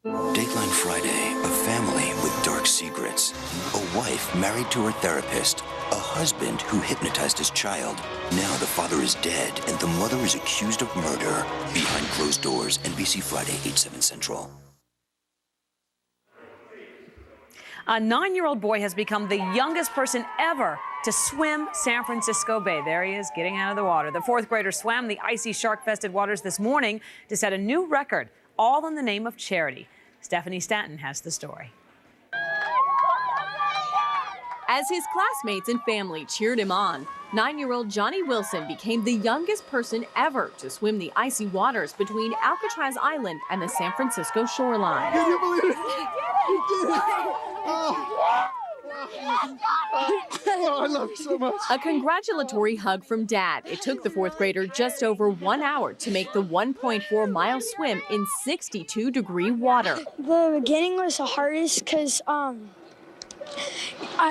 Dateline Friday, a family with dark secrets. A wife married to her therapist. A husband who hypnotized his child. Now the father is dead and the mother is accused of murder. Behind closed doors, NBC Friday, 8/7 Central. A 9-year-old boy has become the youngest person ever to swim San Francisco Bay. There he is, getting out of the water. The 4th grader swam the icy shark-fested waters this morning to set a new record, all in the name of charity. Stephanie Stanton has the story. As his classmates and family cheered him on, 9-year-old Johnny Wilson became the youngest person ever to swim the icy waters between Alcatraz Island and the San Francisco shoreline. Can you believe it? You did it! Oh, I love you so much. A congratulatory hug from Dad. It took the 4th grader just over 1 hour to make the 1.4-mile swim in 62-degree water. The beginning was the hardest because I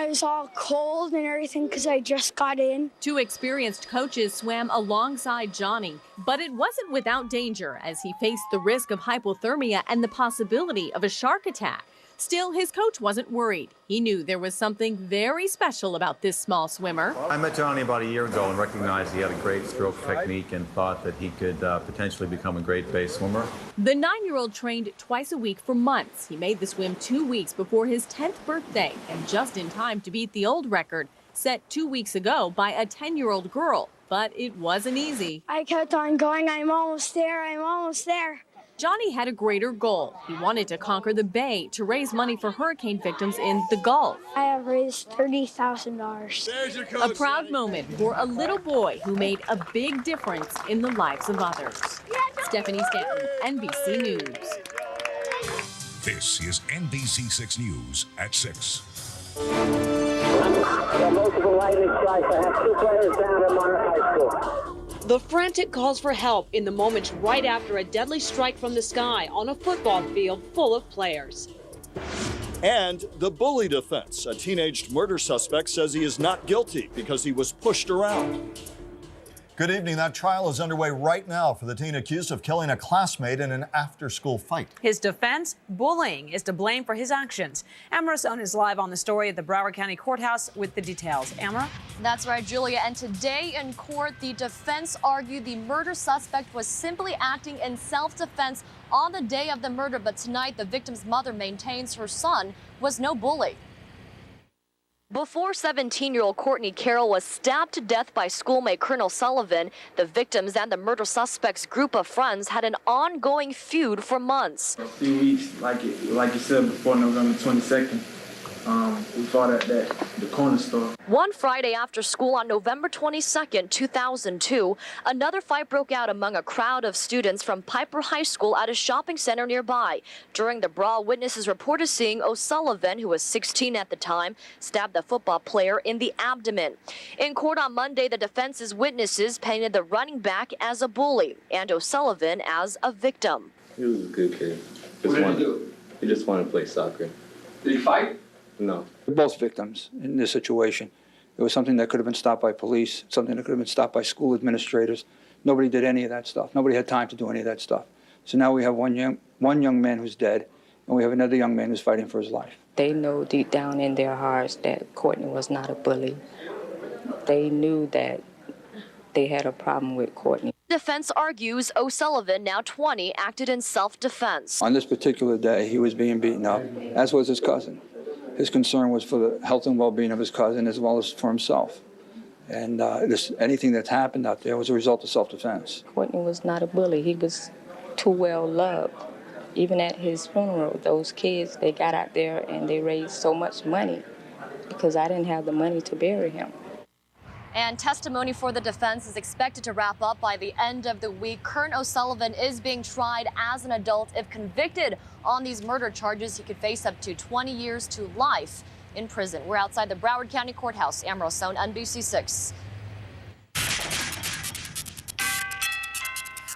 was all cold and everything because I just got in. 2 experienced coaches swam alongside Johnny, but it wasn't without danger as he faced the risk of hypothermia and the possibility of a shark attack. Still, his coach wasn't worried. He knew there was something very special about this small swimmer. I met Johnny about a year ago and recognized he had a great stroke technique and thought that he could potentially become a great bay swimmer. The 9-year-old trained twice a week for months. He made the swim 2 weeks before his 10th birthday and just in time to beat the old record set 2 weeks ago by a 10-year-old girl. But it wasn't easy. I kept on going, I'm almost there, I'm almost there. Johnny had a greater goal. He wanted to conquer the bay to raise money for hurricane victims in the Gulf. I have raised $30,000. A proud moment for a little boy who made a big difference in the lives of others. Stephanie Stanton, NBC News. This is NBC 6 News at 6. Multiple lightning strikes. I have 2 players down at Monarch High School. The frantic calls for help in the moments right after a deadly strike from the sky on a football field full of players. And the bully defense. A teenaged murder suspect says he is not guilty because he was pushed around. Good evening. That trial is underway right now for the teen accused of killing a classmate in an after-school fight. His defense, bullying, is to blame for his actions. Amara Sohn is live on the story at the Broward County Courthouse with the details. Amara? That's right, Julia. And today in court, the defense argued the murder suspect was simply acting in self-defense on the day of the murder. But tonight, the victim's mother maintains her son was no bully. Before 17-year-old Courtney Carroll was stabbed to death by schoolmate Colonel Sullivan, the victims and the murder suspect's group of friends had an ongoing feud for months. A few weeks, like you said before, November 22nd, we fought at the corner store. One Friday after school on November 22nd, 2002, another fight broke out among a crowd of students from Piper High School at a shopping center nearby. During the brawl, witnesses reported seeing O'Sullivan, who was 16 at the time, stab the football player in the abdomen. In court on Monday, the defense's witnesses painted the running back as a bully and O'Sullivan as a victim. He was a good kid. What did he do? He just wanted to play soccer. Did he fight? No. We're both victims in this situation. It was something that could have been stopped by police, something that could have been stopped by school administrators. Nobody did any of that stuff. Nobody had time to do any of that stuff. So now we have one young man who's dead, and we have another young man who's fighting for his life. They know deep down in their hearts that Courtney was not a bully. They knew that they had a problem with Courtney. Defense argues O'Sullivan, now 20, acted in self-defense. On this particular day, he was being beaten up, as was his cousin. His concern was for the health and well-being of his cousin as well as for himself. And anything that's happened out there was a result of self-defense. Courtney was not a bully. He was too well loved. Even at his funeral, those kids, they got out there and they raised so much money because I didn't have the money to bury him. And testimony for the defense is expected to wrap up by the end of the week. Colonel O'Sullivan is being tried as an adult. If convicted on these murder charges, he could face up to 20 years to life in prison. We're outside the Broward County Courthouse. Amara Sohn, NBC 6.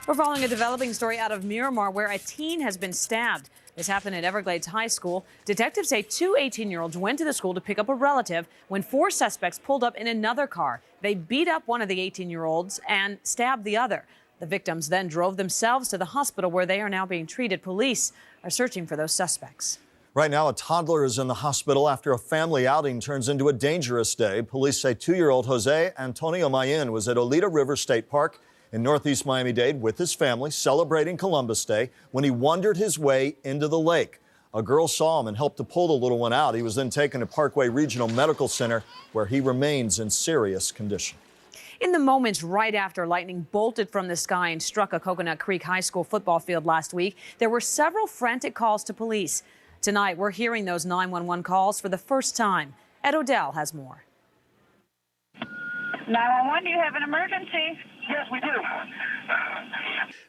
We're following a developing story out of Miramar where a teen has been stabbed. This happened at Everglades High School. Detectives say 2 18-year-olds went to the school to pick up a relative when 4 suspects pulled up in another car. They beat up one of the 18-year-olds and stabbed the other. The victims then drove themselves to the hospital where they are now being treated. Police are searching for those suspects. Right now, a toddler is in the hospital after a family outing turns into a dangerous day. Police say 2-year-old Jose Antonio Mayen was at Olita River State Park in northeast Miami-Dade with his family celebrating Columbus Day when he wandered his way into the lake. A girl saw him and helped to pull the little one out. He was then taken to Parkway Regional Medical Center, where he remains in serious condition. In the moments right after lightning bolted from the sky and struck a Coconut Creek High School football field last week, there were several frantic calls to police. Tonight, we're hearing those 911 calls for the first time. Ed Odell has more. 911, do you have an emergency? Yes, we do.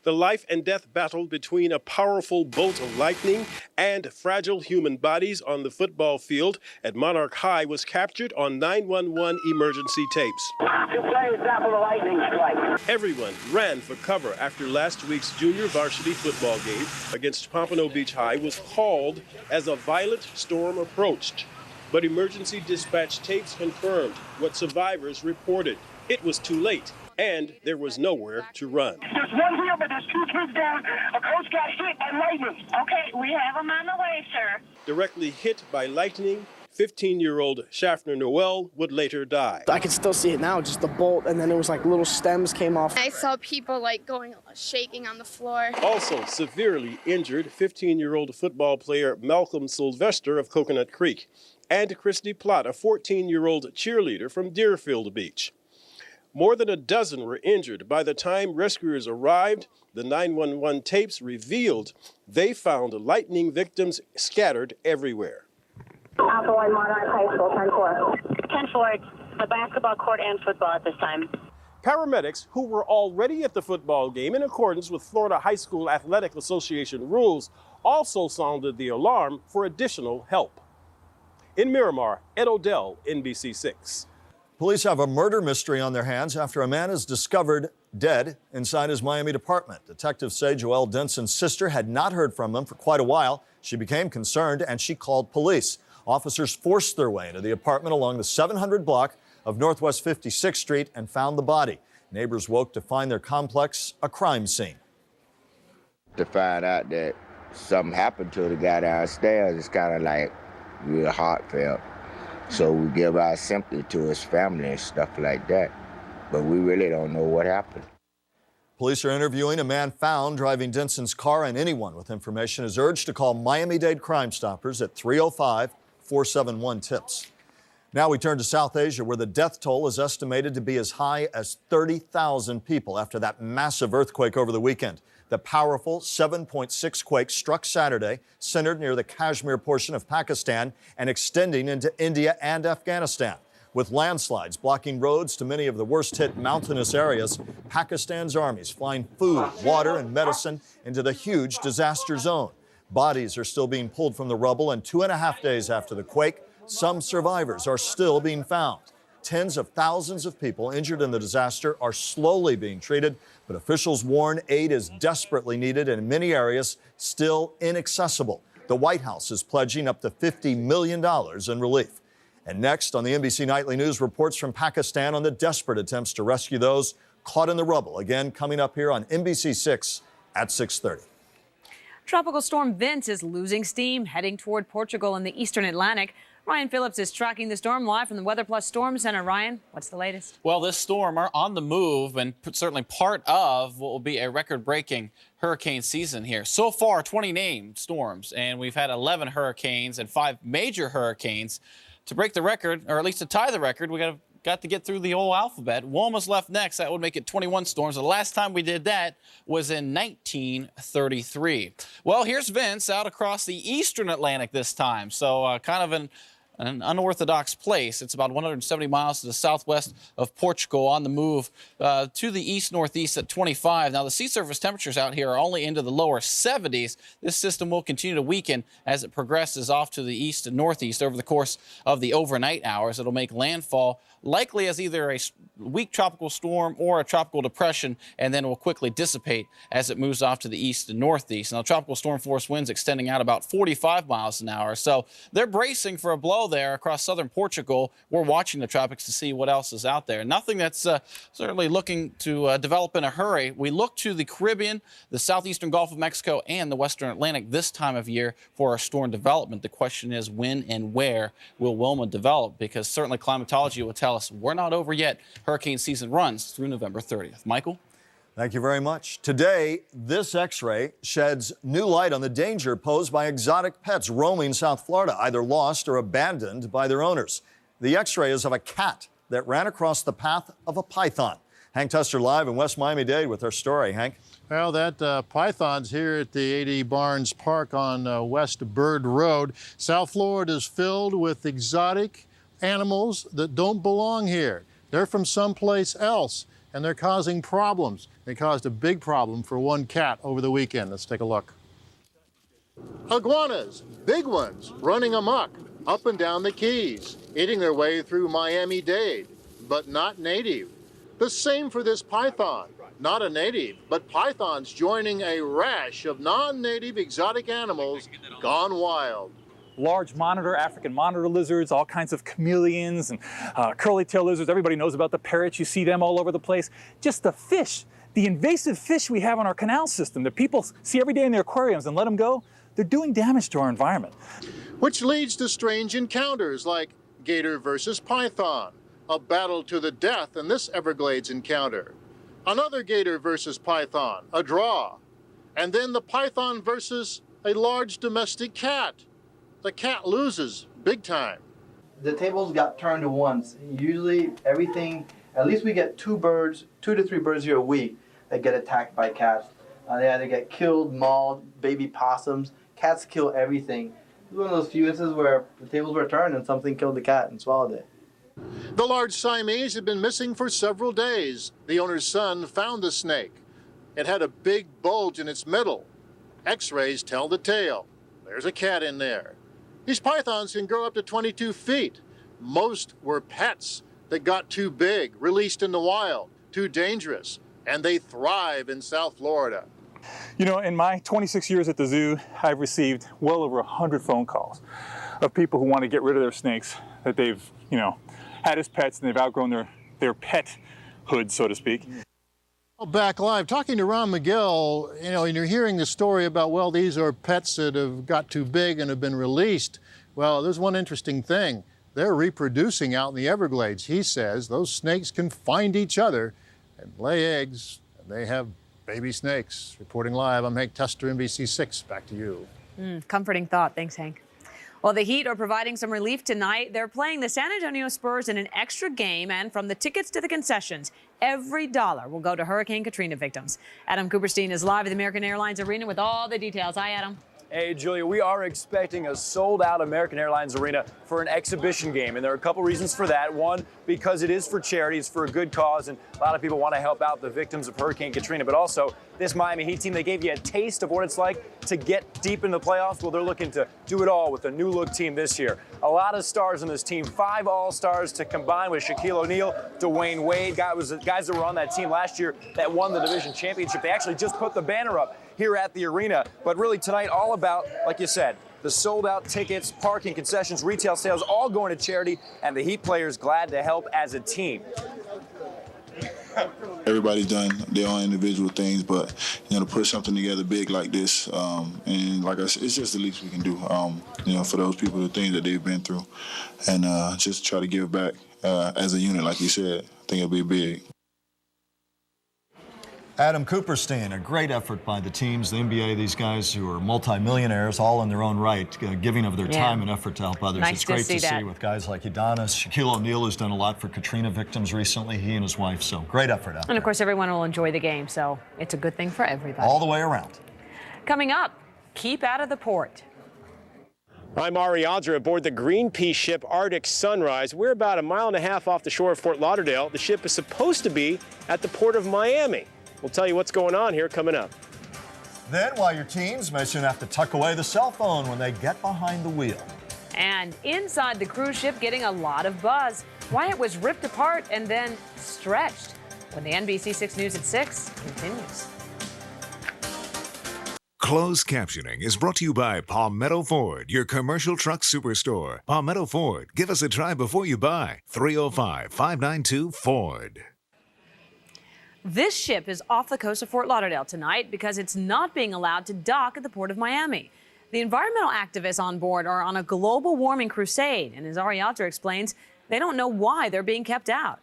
The life and death battle between a powerful bolt of lightning and fragile human bodies on the football field at Monarch High was captured on 911 emergency tapes. 2 players down for the lightning strike. Everyone ran for cover after last week's junior varsity football game against Pompano Beach High was called as a violent storm approached. But emergency dispatch tapes confirmed what survivors reported. It was too late, and there was nowhere to run. There's one here, but there's 2 kids down. A coach got hit by lightning. Okay, we have them on the way, sir. Directly hit by lightning, 15-year-old Schaffner Noel would later die. I can still see it now, just the bolt, and then it was like little stems came off. I saw people shaking on the floor. Also severely injured, 15-year-old football player Malcolm Sylvester of Coconut Creek, and Christy Plott, a 14-year-old cheerleader from Deerfield Beach. More than a dozen were injured. By the time rescuers arrived, the 911 tapes revealed they found lightning victims scattered everywhere. Alpha 1 Monarch High School, 10-4. 10-4, it's the basketball court and football at this time. Paramedics, who were already at the football game in accordance with Florida High School Athletic Association rules, also sounded the alarm for additional help. In Miramar, Ed Odell, NBC 6. Police have a murder mystery on their hands after a man is discovered dead inside his Miami apartment. Detectives say Joelle Denson's sister had not heard from him for quite a while. She became concerned and she called police. Officers forced their way into the apartment along the 700 block of Northwest 56th Street and found the body. Neighbors woke to find their complex a crime scene. To find out that something happened to the guy downstairs, it's kind of like real heartfelt. So we give our sympathy to his family and stuff like that. But we really don't know what happened. Police are interviewing a man found driving Denson's car, and anyone with information is urged to call Miami-Dade Crime Stoppers at 305-471-TIPS. Now we turn to South Asia, where the death toll is estimated to be as high as 30,000 people after that massive earthquake over the weekend. The powerful 7.6 quake struck Saturday, centered near the Kashmir portion of Pakistan and extending into India and Afghanistan. With landslides blocking roads to many of the worst-hit mountainous areas, Pakistan's armies flying food, water, and medicine into the huge disaster zone. Bodies are still being pulled from the rubble, and 2.5 days after the quake, some survivors are still being found. Tens of thousands of people injured in the disaster are slowly being treated, but officials warn aid is desperately needed and in many areas still inaccessible. The White House is pledging up to $50 million in relief. And next on the NBC Nightly News, reports from Pakistan on the desperate attempts to rescue those caught in the rubble. Again, coming up here on NBC 6 at 6:30. Tropical storm Vince is losing steam, heading toward Portugal in the eastern Atlantic. Ryan Phillips is tracking the storm live from the Weather Plus Storm Center. Ryan, what's the latest? Well, this storm are on the move and certainly part of what will be a record-breaking hurricane season here. So far, 20 named storms, and we've had 11 hurricanes and 5 major hurricanes. To break the record, or at least to tie the record, we got to get through the whole alphabet. Wilma's left next. That would make it 21 storms. The last time we did that was in 1933. Well, here's Vince out across the eastern Atlantic this time. So kind of an unorthodox place. It's about 170 miles to the southwest of Portugal, on the move to the east-northeast at 25. Now, the sea surface temperatures out here are only into the lower 70s. This system will continue to weaken as it progresses off to the east and northeast over the course of the overnight hours. It'll make landfall likely as either a weak tropical storm or a tropical depression, and then will quickly dissipate as it moves off to the east and northeast. Now, tropical storm force winds extending out about 45 miles an hour. So they're bracing for a blow there across southern Portugal. We're watching the tropics to see what else is out there. Nothing that's certainly looking to develop in a hurry. We look to the Caribbean, the southeastern Gulf of Mexico, and the western Atlantic this time of year for our storm development. The question is when and where will Wilma develop? Because certainly climatology will tell us we're not over yet. Hurricane season runs through November 30th. Michael? Thank you very much. Today, this X-ray sheds new light on the danger posed by exotic pets roaming South Florida, either lost or abandoned by their owners. The X-ray is of a cat that ran across the path of a python. Hank Tester live in West Miami-Dade with our story. Hank? Well, that python's here at the A.D. Barnes Park on West Bird Road. South Florida is filled with exotic animals that don't belong here. They're from someplace else, and they're causing problems. They caused a big problem for one cat over the weekend. Let's take a look. Iguanas, big ones, running amok up and down the Keys, eating their way through Miami-Dade, but not native. The same for this python. Not a native, but pythons joining a rash of non-native exotic animals gone wild. Large monitor, African monitor lizards, all kinds of chameleons and curly-tailed lizards. Everybody knows about the parrots. You see them all over the place. Just the fish, the invasive fish we have on our canal system that people see every day in their aquariums and let them go, they're doing damage to our environment. Which leads to strange encounters like gator versus python, a battle to the death in this Everglades encounter. Another gator versus python, a draw. And then the python versus a large domestic cat. The cat loses big time. The tables got turned to once. Usually everything, at least we get 2 to 3 birds here a week that get attacked by cats. They either get killed, mauled, baby possums. Cats kill everything. It was one of those few instances where the tables were turned and something killed the cat and swallowed it. The large Siamese had been missing for several days. The owner's son found the snake. It had a big bulge in its middle. X-rays tell the tale. There's a cat in there. These pythons can grow up to 22 feet. Most were pets that got too big, released in the wild, too dangerous, and they thrive in South Florida. You know, in my 26 years at the zoo, I've received well over 100 phone calls of people who want to get rid of their snakes that they've, had as pets and they've outgrown their pethood, so to speak. Back live, talking to Ron Miguel, and you're hearing the story about, well, these are pets that have got too big and have been released. Well, there's one interesting thing. They're reproducing out in the Everglades. He says those snakes can find each other and lay eggs, and they have baby snakes. Reporting live, I'm Hank Tester, NBC 6. Back to you. Comforting thought. Thanks, Hank. Well, the Heat are providing some relief tonight. They're playing the San Antonio Spurs in an extra game, and from the tickets to the concessions, every dollar will go to Hurricane Katrina victims. Adam Cooperstein is live at the American Airlines Arena with all the details. Hi, Adam. Hey, Julia, we are expecting a sold-out American Airlines Arena for an exhibition game, and there are a couple reasons for that. One, because it is for charity, it's for a good cause, and a lot of people want to help out the victims of Hurricane Katrina, but also this Miami Heat team, they gave you a taste of what it's like to get deep in the playoffs. Well, they're looking to do it all with a new-look team this year. A lot of stars on this team, 5 All-Stars to combine with Shaquille O'Neal, Dwayne Wade, guys that were on that team last year that won the division championship. They actually just put the banner up here at the arena. But really tonight, all about, like you said, the sold-out tickets, parking, concessions, retail sales, all going to charity, and the Heat players glad to help as a team. Everybody's done their own individual things, but to put something together big like this, and like I said, it's just the least we can do. For those people, the things that they've been through, and just try to give back as a unit, like you said. I think it'll be big. Adam Cooperstein, a great effort by the teams, the NBA, these guys who are multimillionaires, all in their own right, giving of their time and effort to help others. Nice it's great to see see with guys like Adonis. Shaquille O'Neal has done a lot for Katrina victims recently, he and his wife, so great effort out there. And of course, everyone will enjoy the game, so it's a good thing for everybody. All the way around. Coming up, keep out of the port. I'm Ari Aldra aboard the Greenpeace ship Arctic Sunrise. We're about 1.5 miles off the shore of Fort Lauderdale. The ship is supposed to be at the port of Miami. We'll tell you what's going on here coming up. Then, while your teens may soon have to tuck away the cell phone when they get behind the wheel. And inside the cruise ship getting a lot of buzz. Why it was ripped apart and then stretched. When the NBC 6 News at 6 continues. Closed captioning is brought to you by Palmetto Ford, your commercial truck superstore. Palmetto Ford, give us a try before you buy. 305-592-FORD. This ship is off the coast of Fort Lauderdale tonight because it's not being allowed to dock at the Port of Miami. The environmental activists on board are on a global warming crusade, and as Ariadne explains, they don't know why they're being kept out.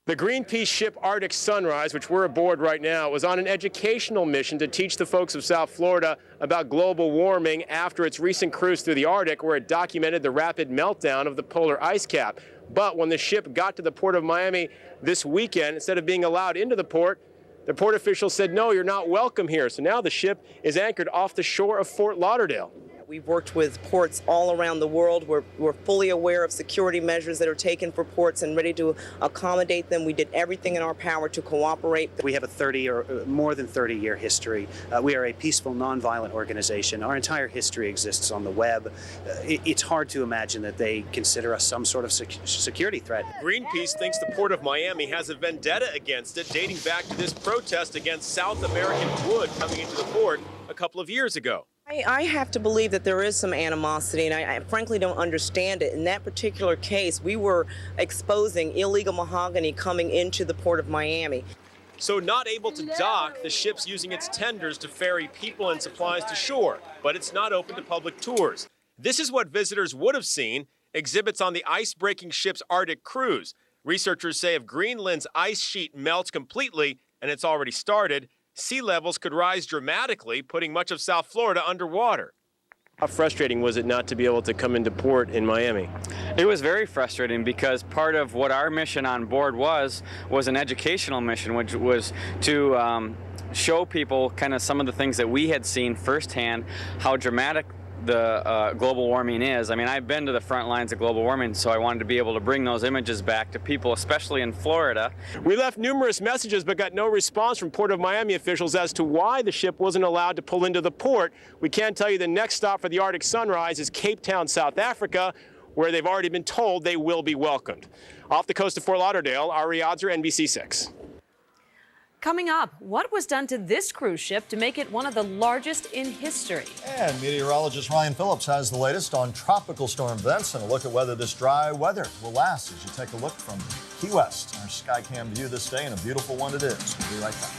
The Greenpeace ship Arctic Sunrise, which we're aboard right now, was on an educational mission to teach the folks of South Florida about global warming after its recent cruise through the Arctic, where it documented the rapid meltdown of the polar ice cap. But when the ship got to the Port of Miami this weekend, instead of being allowed into the port officials said, no, you're not welcome here. So now the ship is anchored off the shore of Fort Lauderdale. We've worked with ports all around the world. We're fully aware of security measures that are taken for ports and ready to accommodate them. We did everything in our power to cooperate. We have a 30 or more than 30-year history. We are a peaceful, nonviolent organization. Our entire history exists on the web. It's hard to imagine that they consider us some sort of security threat. Greenpeace thinks the Port of Miami has a vendetta against it, dating back to this protest against South American wood coming into the port a couple of years ago. I have to believe that there is some animosity, and I frankly don't understand it. In that particular case, we were exposing illegal mahogany coming into the Port of Miami. So not able to dock, the ship's using its tenders to ferry people and supplies to shore, but it's not open to public tours. This is what visitors would have seen, exhibits on the ice-breaking ship's Arctic cruise. Researchers say if Greenland's ice sheet melts completely, and it's already started, sea levels could rise dramatically, putting much of South Florida underwater. How frustrating was it not to be able to come into port in Miami? It was very frustrating because part of what our mission on board was an educational mission, which was to show people kind of some of the things that we had seen firsthand, how dramatic the global warming is. I mean, I've been to the front lines of global warming, so I wanted to be able to bring those images back to people, especially in Florida. We left numerous messages but got no response from Port of Miami officials as to why the ship wasn't allowed to pull into the port. We can tell you the next stop for the Arctic Sunrise is Cape Town, South Africa, where they've already been told they will be welcomed. Off the coast of Fort Lauderdale, Ariadne, NBC 6. Coming up, what was done to this cruise ship to make it one of the largest in history? And meteorologist Ryan Phillips has the latest on tropical storm events and a look at whether this dry weather will last as you take a look from Key West. Our Skycam view this day, and a beautiful one it is. We'll be right back.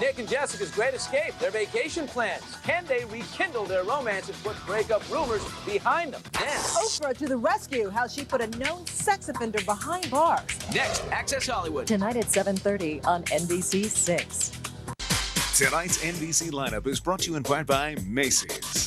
Nick and Jessica's great escape, their vacation plans. Can they rekindle their romance and put breakup rumors behind them? Next. Oprah to the rescue, how she put a known sex offender behind bars. Next, Access Hollywood. Tonight at 7:30 on NBC 6. Tonight's NBC lineup is brought to you in part by Macy's.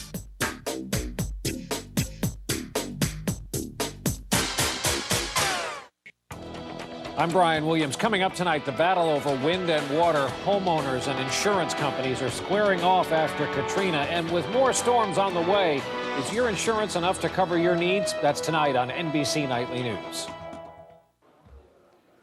I'm Brian Williams. Coming up tonight, the battle over wind and water. Homeowners and insurance companies are squaring off after Katrina. And with more storms on the way, is your insurance enough to cover your needs? That's tonight on NBC Nightly News.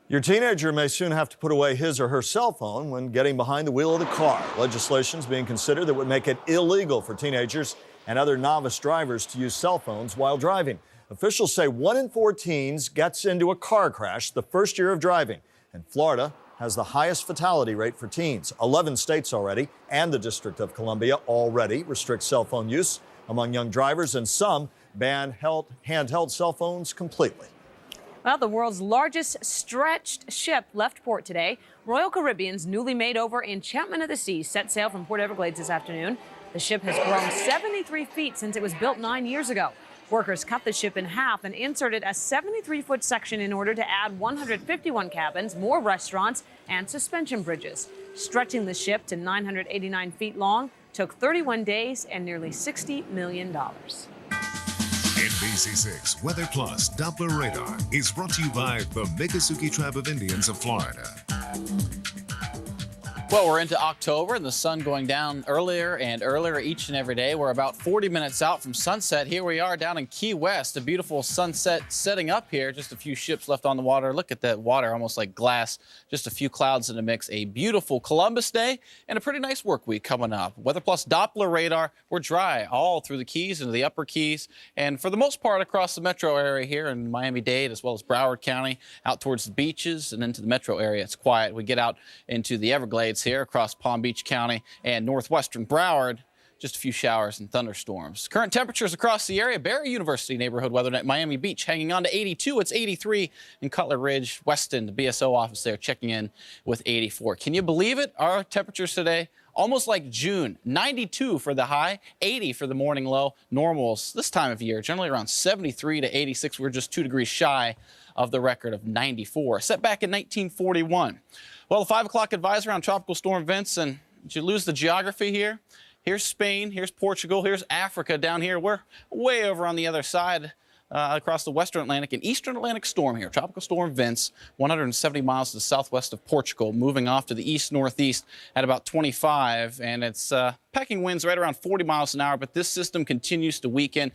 Your teenager may soon have to put away his or her cell phone when getting behind the wheel of the car. Legislation is being considered that would make it illegal for teenagers and other novice drivers to use cell phones while driving. Officials say 1 in 4 teens gets into a car crash the first year of driving. And Florida has the highest fatality rate for teens. 11 states already, and the District of Columbia already restrict cell phone use among young drivers, and some ban handheld cell phones completely. Well, the world's largest stretched ship left port today. Royal Caribbean's newly made over Enchantment of the Seas set sail from Port Everglades this afternoon. The ship has grown 73 feet since it was built 9 years ago. Workers cut the ship in half and inserted a 73-foot section in order to add 151 cabins, more restaurants, and suspension bridges. Stretching the ship to 989 feet long took 31 days and nearly $60 million. NBC 6 Weather Plus Doppler Radar is brought to you by the Miccosukee Tribe of Indians of Florida. Well, we're into October and the sun going down earlier and earlier each and every day. We're about 40 minutes out from sunset. Here we are down in Key West, a beautiful sunset setting up here. Just a few ships left on the water. Look at that water, almost like glass. Just a few clouds in the mix. A beautiful Columbus Day and a pretty nice work week coming up. Weather Plus Doppler radar. We're dry all through the Keys into the upper Keys. And for the most part across the metro area here in Miami-Dade as well as Broward County, out towards the beaches and into the metro area, it's quiet. We get out into the Everglades here across Palm Beach County and northwestern Broward. Just a few showers and thunderstorms. Current temperatures across the area. Barry University neighborhood weather at Miami Beach hanging on to 82. It's 83 in Cutler Ridge. Weston, the BSO office there, checking in with 84. Can you believe it? Our temperatures today, almost like June. 92 for the high, 80 for the morning low. Normals this time of year, generally around 73 to 86. We're just 2 degrees shy of the record of 94, set back in 1941. Well, the 5 o'clock advisory on Tropical Storm Vince, and did you lose the geography here? Here's Spain, here's Portugal, here's Africa down here. We're way over on the other side across the western Atlantic and eastern Atlantic storm here. Tropical Storm Vince, 170 miles to the southwest of Portugal, moving off to the east-northeast at about 25, and it's packing winds right around 40 miles an hour, but this system continues to weaken.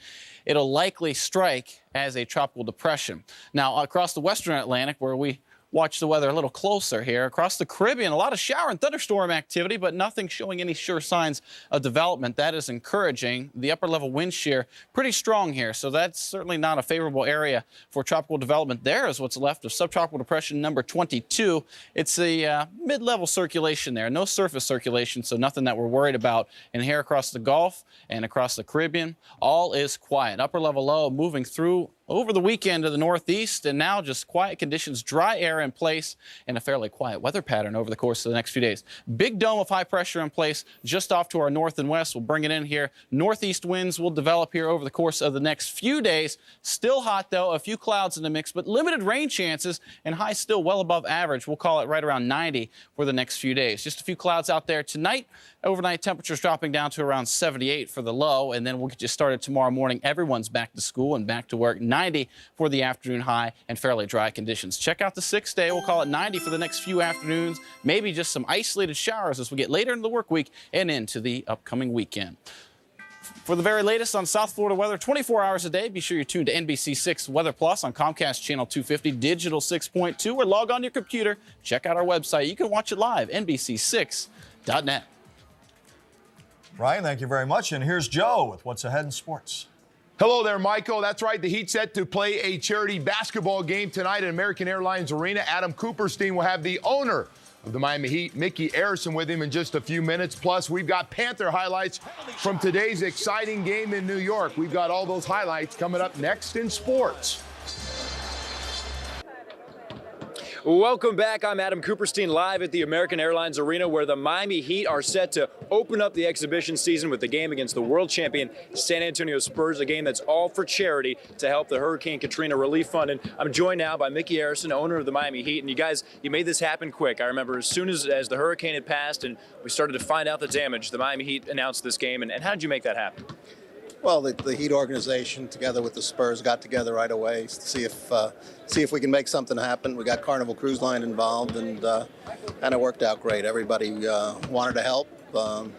It'll likely strike as a tropical depression. Now, across the western Atlantic, where we watch the weather a little closer here. Across the Caribbean, a lot of shower and thunderstorm activity, but nothing showing any sure signs of development. That is encouraging. The upper level wind shear pretty strong here, so that's certainly not a favorable area for tropical development. There is what's left of subtropical depression number 22. It's a mid-level circulation there, no surface circulation, so nothing that we're worried about. And here across the Gulf and across the Caribbean, all is quiet. Upper level low moving through over the weekend to the northeast, and now just quiet conditions, dry air in place, and a fairly quiet weather pattern over the course of the next few days. Big dome of high pressure in place just off to our north and west. We'll bring it in here. Northeast winds will develop here over the course of the next few days. Still hot, though, a few clouds in the mix, but limited rain chances, and highs still well above average. We'll call it right around 90 for the next few days. Just a few clouds out there tonight. Overnight temperatures dropping down to around 78 for the low, and then we'll get you started tomorrow morning. Everyone's back to school and back to work. 90 for the afternoon high and fairly dry conditions. Check out the 6-day. We'll call it 90 for the next few afternoons. Maybe just some isolated showers as we get later into the work week and into the upcoming weekend. For the very latest on South Florida weather, 24 hours a day, be sure you're tuned to NBC 6 Weather Plus on Comcast Channel 250, Digital 6.2, or log on your computer. Check out our website. You can watch it live, NBC6.net. Ryan, thank you very much. And here's Joe with what's ahead in sports. Hello there, Michael. That's right. The Heat set to play a charity basketball game tonight at American Airlines Arena. Adam Cooperstein will have the owner of the Miami Heat, Mickey Arison, with him in just a few minutes. Plus, we've got Panther highlights from today's exciting game in New York. We've got all those highlights coming up next in sports. Welcome back. I'm Adam Cooperstein live at the American Airlines Arena where the Miami Heat are set to open up the exhibition season with the game against the world champion San Antonio Spurs, a game that's all for charity to help the Hurricane Katrina Relief Fund. And I'm joined now by Mickey Arison, owner of the Miami Heat. And you guys, you made this happen quick. I remember as soon as the hurricane had passed and we started to find out the damage, the Miami Heat announced this game. And how did you make that happen? Well, the Heat organization, together with the Spurs, got together right away to see if we can make something happen. We got Carnival Cruise Line involved, and it worked out great. Everybody wanted to help.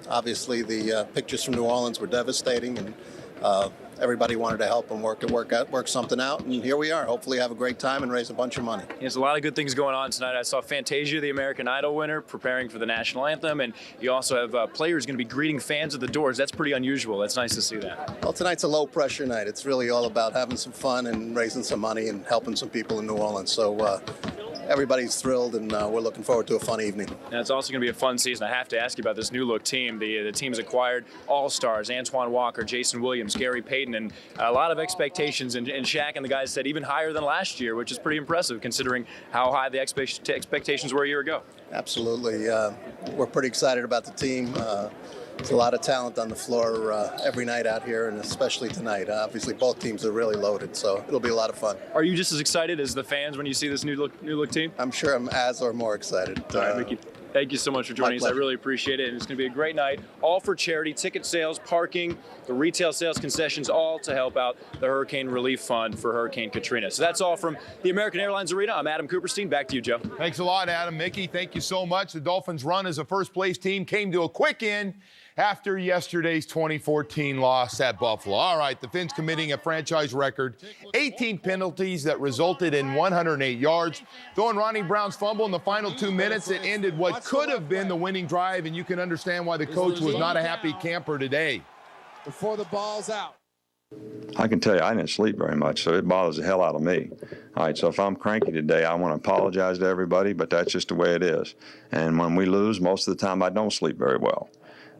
Obviously, the pictures from New Orleans were devastating, and everybody wanted to help and work something out. And here we are. Hopefully, have a great time and raise a bunch of money. There's a lot of good things going on tonight. I saw Fantasia, the American Idol winner, preparing for the national anthem, and you also have players going to be greeting fans at the doors. That's pretty unusual. That's nice to see that. Well, tonight's a low-pressure night. It's really all about having some fun and raising some money and helping some people in New Orleans. So everybody's thrilled, and we're looking forward to a fun evening. And it's also going to be a fun season. I have to ask you about this new look team. The team's acquired all-stars, Antoine Walker, Jason Williams, Gary Payton, and a lot of expectations. And Shaq and the guys said even higher than last year, which is pretty impressive considering how high the expectations were a year ago. Absolutely. We're pretty excited about the team. There's a lot of talent on the floor every night out here, and especially tonight. Obviously, both teams are really loaded, so it'll be a lot of fun. Are you just as excited as the fans when you see this new look team? I'm sure I'm as or more excited. All right, Mickey. Thank you so much for joining us. I really appreciate it. And it's going to be a great night, all for charity, ticket sales, parking, the retail sales concessions, all to help out the Hurricane Relief Fund for Hurricane Katrina. So that's all from the American Airlines Arena. I'm Adam Cooperstein. Back to you, Joe. Thanks a lot, Adam. Mickey, thank you so much. The Dolphins' run as a first-place team came to a quick end after yesterday's 2014 loss at Buffalo. All right, the Fins committing a franchise record 18 penalties that resulted in 108 yards. Throwing Ronnie Brown's fumble in the final 2 minutes, it ended what could have been the winning drive, and you can understand why the coach was not a happy camper today. Before the ball's out. I can tell you I didn't sleep very much, so it bothers the hell out of me. All right, so if I'm cranky today, I want to apologize to everybody, but that's just the way it is. And when we lose, most of the time I don't sleep very well.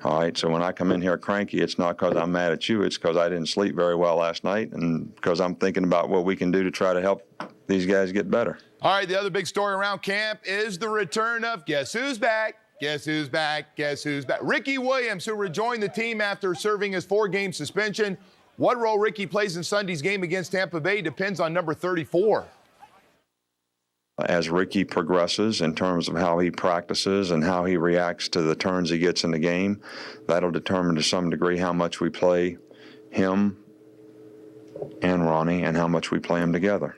All right, so when I come in here cranky, it's not because I'm mad at you. It's because I didn't sleep very well last night and because I'm thinking about what we can do to try to help these guys get better. All right, the other big story around camp is the return of guess who's back? Guess who's back? Guess who's back? Ricky Williams, who rejoined the team after serving his 4-game suspension. What role Ricky plays in Sunday's game against Tampa Bay depends on number 34. As Ricky progresses in terms of how he practices and how he reacts to the turns he gets in the game, that'll determine to some degree how much we play him and Ronnie and how much we play them together.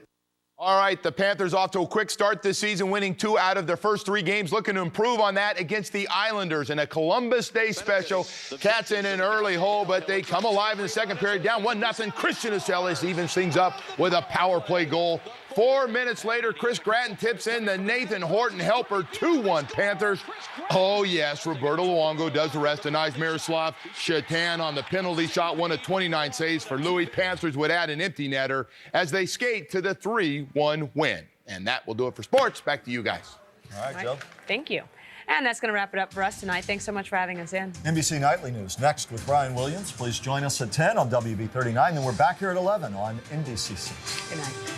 All right, the Panthers off to a quick start this season, winning 2 out of their first 3 games, looking to improve on that against the Islanders in a Columbus Day special. Cats in an early hole, but they come alive in the second period, down 1-0. Christian Achelis evens things up with a power play goal. 4 minutes later, Chris Gratton tips in the Nathan Horton helper, 2-1 Panthers. Oh, yes, Roberto Luongo does the rest. Denies Miroslav Shatan on the penalty shot, 1 of 29 saves for Louis. Panthers would add an empty netter as they skate to the 3-1 win. And that will do it for sports. Back to you guys. All right, Joe. Thank you. And that's going to wrap it up for us tonight. Thanks so much for having us in. NBC Nightly News next with Brian Williams. Please join us at 10 on WB39. Then we're back here at 11 on NBC 6. Good night.